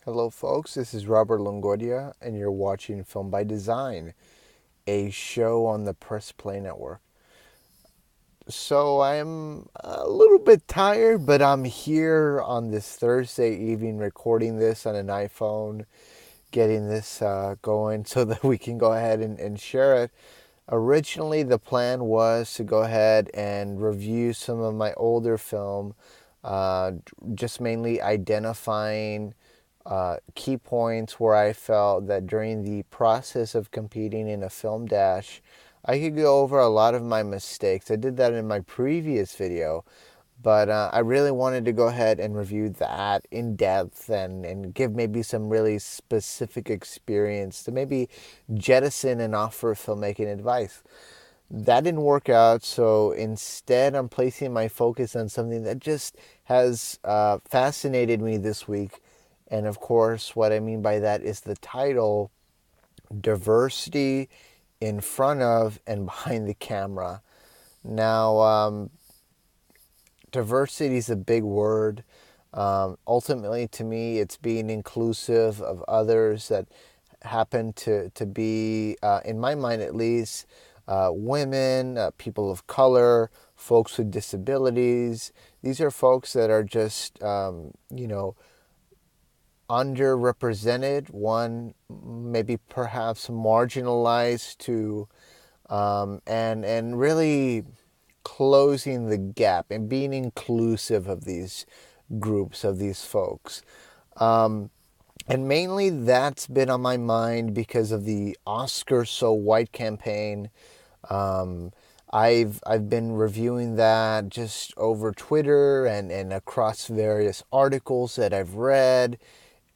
Hello, folks. This is Robert Longoria, and you're watching Film by Design, a show on the Press Play Network. So I'm a little bit tired, but I'm here on this Thursday evening recording this on an iPhone, getting this going so that we can go ahead and share it. Originally, the plan was to go ahead and review some of my older film, uh, just mainly identifying key points where I felt that during the process of competing in a film dash, I could go over a lot of my mistakes. I did that in my previous video, but I really wanted to go ahead and review that in depth and give maybe some really specific experience to maybe jettison and offer filmmaking advice. That didn't work out, so instead I'm placing my focus on something that just has fascinated me this week. And of course, what I mean by that is the title, Diversity in Front of and Behind the Camera. Now, diversity is a big word. Ultimately, to me, it's being inclusive of others that happen to be, in my mind at least, women, people of color, folks with disabilities. These are folks that are just, underrepresented, one maybe perhaps marginalized to, and really closing the gap and being inclusive of these groups, of these folks. And mainly that's been on my mind because of the Oscar So White campaign. Um, I've been reviewing that just over Twitter and across various articles that I've read,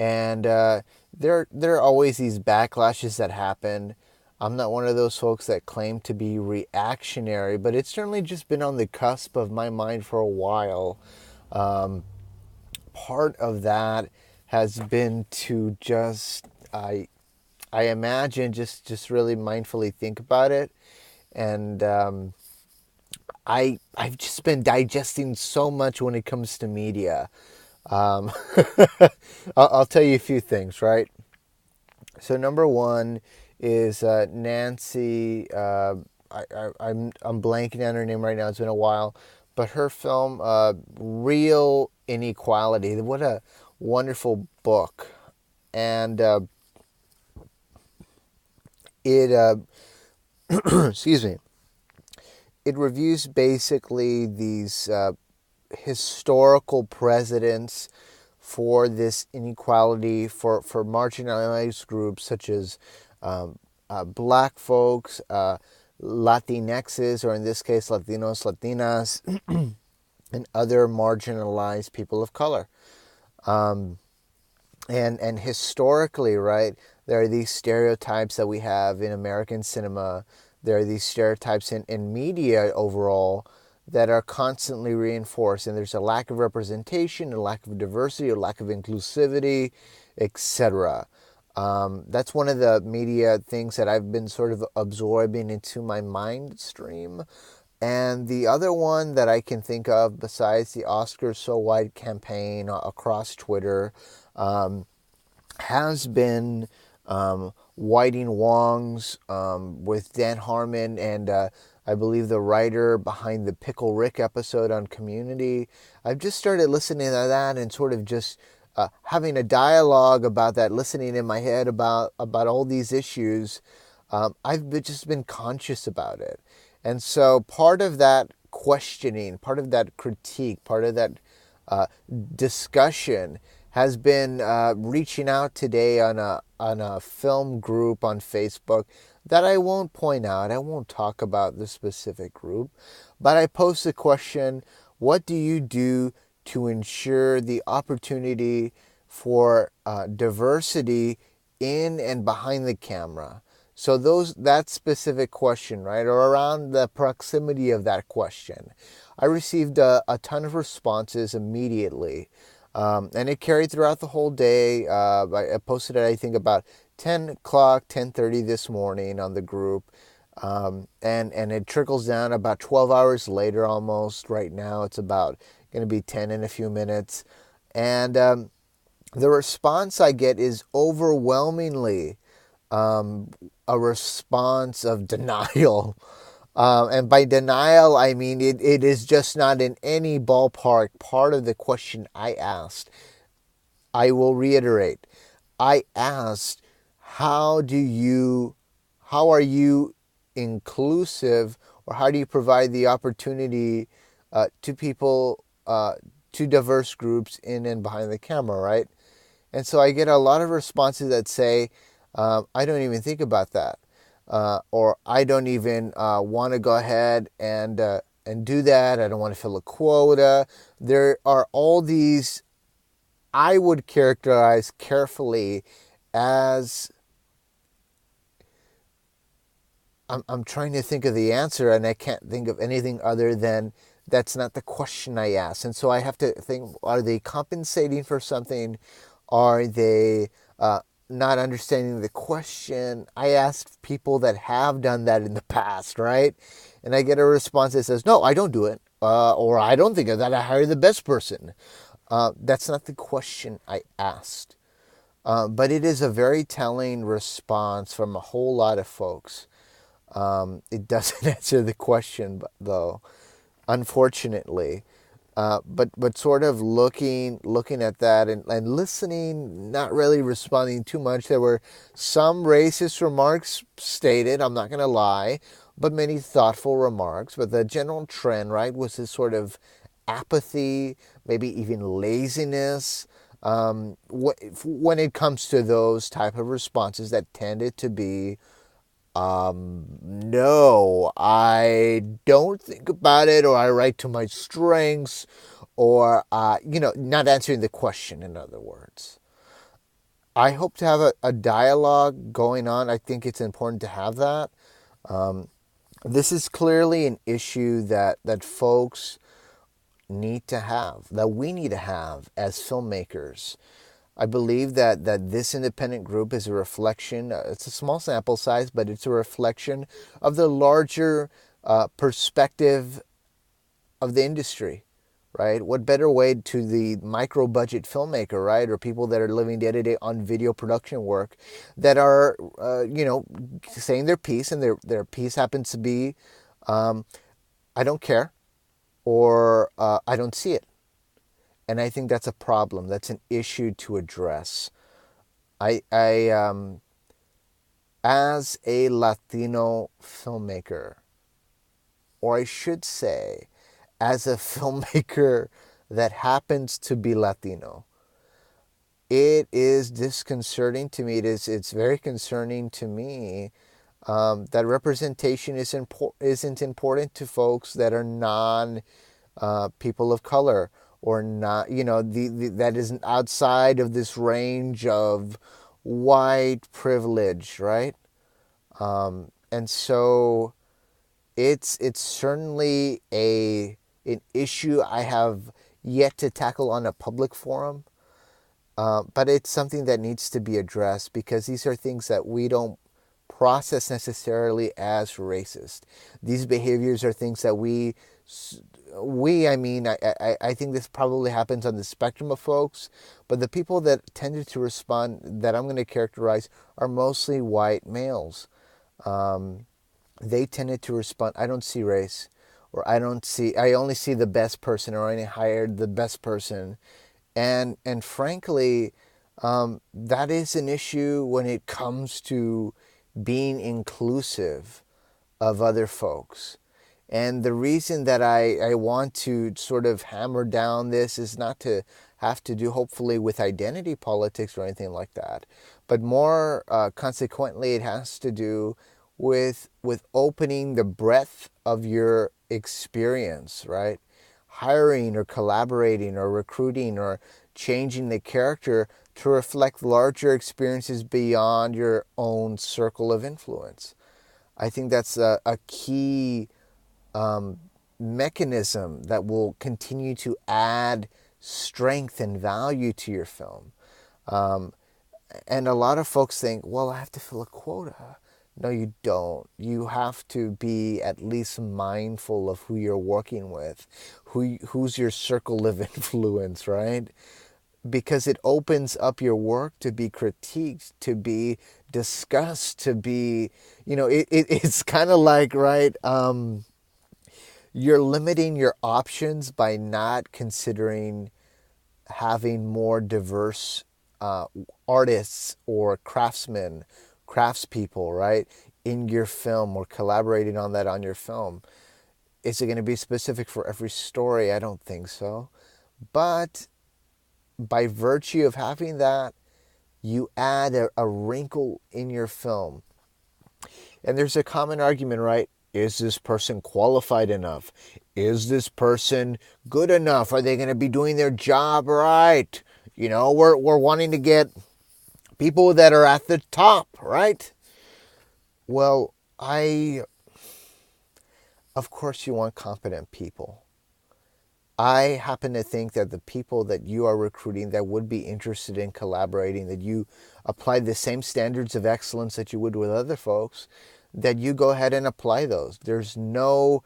and there are always these backlashes that happen. I'm not one of those folks that claim to be reactionary, but it's certainly just been on the cusp of my mind for a while. Um, Part of that has been to just I imagine just really mindfully think about it, and I've just been digesting so much when it comes to media. Um, I'll tell you a few things, right? So number one is Nancy. I'm blanking on her name right now. It's been a while, but her film, Real Inequality. What a wonderful book, and it excuse me. It reviews basically these historical precedents for this inequality for marginalized groups such as black folks, Latinxes, or in this case, Latinos, Latinas, and other marginalized people of color. And historically, right, there are these stereotypes that we have in American cinema. There are these stereotypes in media overall that are constantly reinforced, and there's a lack of representation, a lack of diversity, a lack of inclusivity, etc. That's one of the media things that I've been sort of absorbing into my mind stream. And the other one that I can think of, besides the Oscars So White campaign across Twitter, um, has been Whiting Wong's with Dan Harmon and I believe the writer behind the Pickle Rick episode on Community. I've just started listening to that and sort of just having a dialogue about that, listening in my head about all these issues. Just been conscious about it. And so part of that questioning, part of that critique, part of that uh, discussion has been reaching out today on a film group on Facebook that I won't point out. I won't talk about the specific group, but I posed the question: what do you do to ensure the opportunity for diversity in and behind the camera? So that specific question, right, or around the proximity of that question, I received a ton of responses immediately, and it carried throughout the whole day. I posted it, I think, about 10 o'clock, 10:30 this morning on the group, and it trickles down about 12 hours later almost. Right now, it's about going to be 10 in a few minutes, and the response I get is overwhelmingly um, a response of denial. And by denial, I mean it is just not in any ballpark part of the question I asked. I will reiterate. I asked, how do you, how are you inclusive, or how do you provide the opportunity to people, to diverse groups in and behind the camera, right? And so I get a lot of responses that say, I don't even think about that. Or I don't even want to go ahead and do that. I don't want to fill a quota. There are all these I would characterize carefully as I'm trying to think of the answer, and I can't think of anything other than that's not the question I asked. And so I have to think, are they compensating for something? Are they not understanding the question? I asked people that have done that in the past, right? And I get a response that says, no, I don't do it. Or I don't think of that. I hire the best person. That's not the question I asked. But it is a very telling response from a whole lot of folks. It doesn't answer the question, though, unfortunately. But sort of looking at that and listening, not really responding too much. There were some racist remarks stated, I'm not going to lie, but many thoughtful remarks. But the general trend, right, was this sort of apathy, maybe even laziness, when it comes to those type of responses that tended to be no, I don't think about it, or I write to my strengths, or, not answering the question, in other words. I hope to have a dialogue going on. I think it's important to have that. This is clearly an issue that folks need to have, that we need to have as filmmakers. I believe that this independent group is a reflection, it's a small sample size, but it's a reflection of the larger perspective of the industry, right? What better way to the micro budget filmmaker, right? Or people that are living day to day on video production work that are, saying their piece, and their piece happens to be, I don't care, or I don't see it. And I think that's a problem. That's an issue to address. I as a Latino filmmaker, or I should say, as a filmmaker that happens to be Latino, it is disconcerting to me. It's very concerning to me that representation isn't important to folks that are non people of color, or not, that isn't outside of this range of white privilege, right? And so it's certainly an issue I have yet to tackle on a public forum, but it's something that needs to be addressed, because these are things that we don't process necessarily as racist. These behaviors are things that I mean, I think this probably happens on the spectrum of folks, but the people that tended to respond, that I'm going to characterize, are mostly white males. They tended to respond, I don't see race, or I only see the best person, or I only hired the best person. And frankly, that is an issue when it comes to being inclusive of other folks. And the reason that I want to sort of hammer down this is not to have to do, hopefully, with identity politics or anything like that, but more consequently, it has to do with opening the breadth of your experience, right? Hiring or collaborating or recruiting or changing the character to reflect larger experiences beyond your own circle of influence. I think that's a key mechanism that will continue to add strength and value to your film. Um, and a lot of folks think, well, I have to fill a quota. No, you don't. You have to be at least mindful of who you're working with, who's your circle of influence, right? because it opens up your work to be critiqued, to be discussed, to be, it's kind of like, right, you're limiting your options by not considering having more diverse uh, artists or craftsmen, craftspeople, right, in your film, or collaborating on that on your film. Is it going to be specific for every story? I don't think so. But by virtue of having that, you add a wrinkle in your film. And there's a common argument, right? Is this person qualified enough? Is this person good enough? Are they going to be doing their job right? We're wanting to get people that are at the top, right? Well, of course, you want competent people. I happen to think that the people that you are recruiting that would be interested in collaborating, that you apply the same standards of excellence that you would with other folks, that you go ahead and apply those. There's no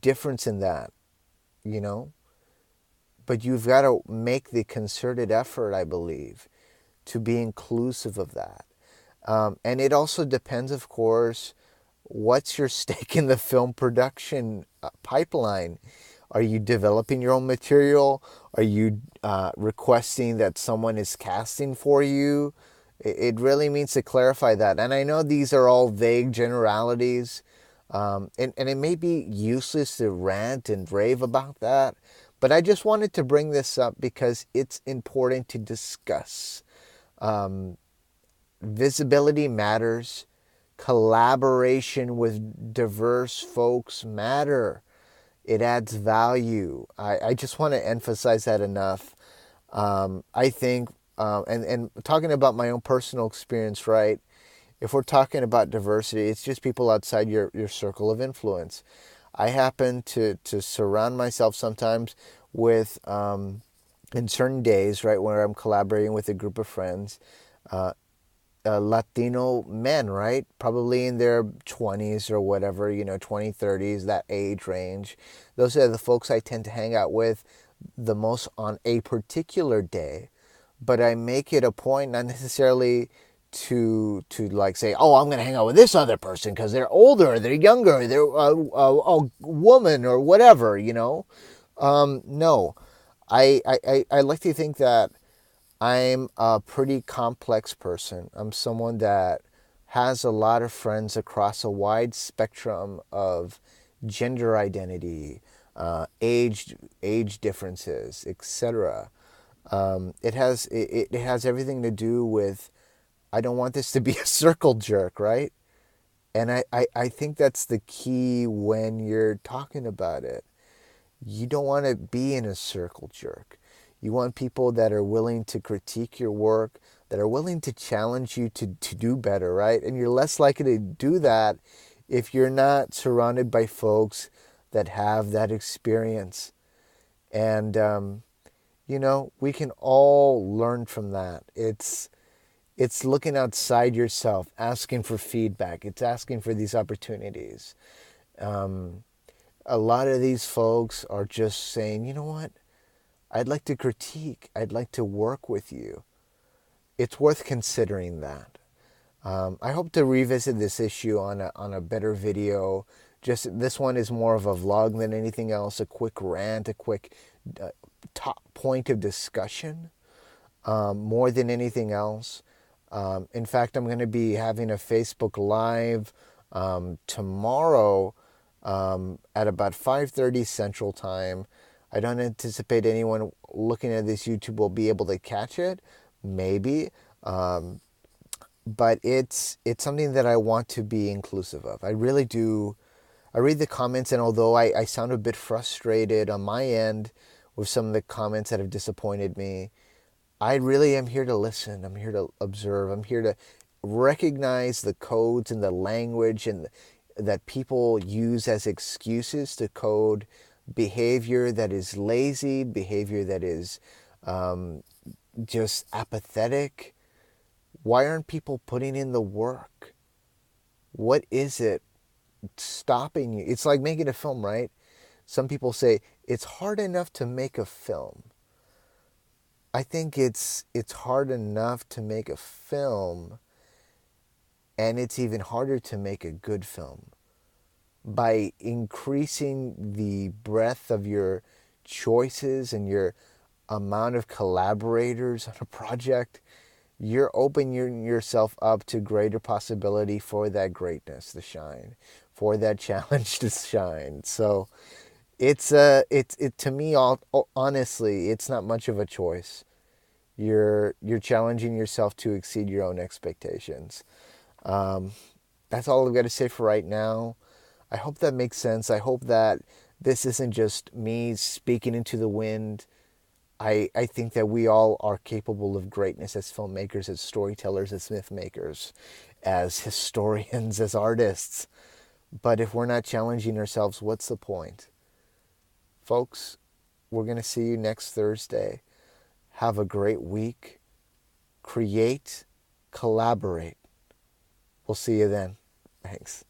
difference in that, you know? But you've got to make the concerted effort, I believe, to be inclusive of that. And it also depends, of course, what's your stake in the film production pipeline? Are you developing your own material? Are you requesting that someone is casting for you? It really means to clarify that. And I know these are all vague generalities, and it may be useless to rant and rave about that, but I just wanted to bring this up because it's important to discuss. Visibility matters. Collaboration with diverse folks matter. It adds value. I just want to emphasize that enough. I think, and talking about my own personal experience, right? If we're talking about diversity, it's just people outside your circle of influence. I happen to surround myself sometimes with, in certain days, right, where I'm collaborating with a group of friends, Latino men, right? Probably in their 20s or whatever, 20, 30s, that age range. Those are the folks I tend to hang out with the most on a particular day. But I make it a point not necessarily to like say, oh, I'm going to hang out with this other person because they're older, they're younger, they're a woman or whatever. No, I like to think that I'm a pretty complex person. I'm someone that has a lot of friends across a wide spectrum of gender identity, age differences, etc. It has everything to do with, I don't want this to be a circle jerk, right? And I think that's the key when you're talking about it. You don't want to be in a circle jerk. You want people that are willing to critique your work, that are willing to challenge you to do better, right? And you're less likely to do that if you're not surrounded by folks that have that experience. And, we can all learn from that. It's looking outside yourself, asking for feedback. It's asking for these opportunities. A lot of these folks are just saying, you know what? I'd like to critique. I'd like to work with you. It's worth considering that. I hope to revisit this issue on a better video. Just this one is more of a vlog than anything else. A quick rant, a quick top point of discussion, more than anything else. In fact, I'm going to be having a Facebook Live tomorrow at about 5:30 Central Time. I don't anticipate anyone looking at this YouTube will be able to catch it. Maybe. But it's something that I want to be inclusive of. I really do. I read the comments, and although I sound a bit frustrated on my end with some of the comments that have disappointed me, I really am here to listen. I'm here to observe. I'm here to recognize the codes and the language and that people use as excuses to code behavior that is lazy, behavior that is just apathetic. Why aren't people putting in the work? What is it stopping you? It's like making a film, right? Some people say it's hard enough to make a film. I think it's hard enough to make a film, and it's even harder to make a good film. By increasing the breadth of your choices and your amount of collaborators on a project, you're opening yourself up to greater possibility for that greatness to shine, for that challenge to shine. So it's it to me, all honestly, it's not much of a choice. You're challenging yourself to exceed your own expectations. Um, that's all I've got to say for right now. I hope that makes sense. I hope that this isn't just me speaking into the wind. I think that we all are capable of greatness as filmmakers, as storytellers, as myth makers, as historians, as artists. But if we're not challenging ourselves, what's the point? Folks, we're going to see you next Thursday. Have a great week. Create, collaborate. We'll see you then. Thanks.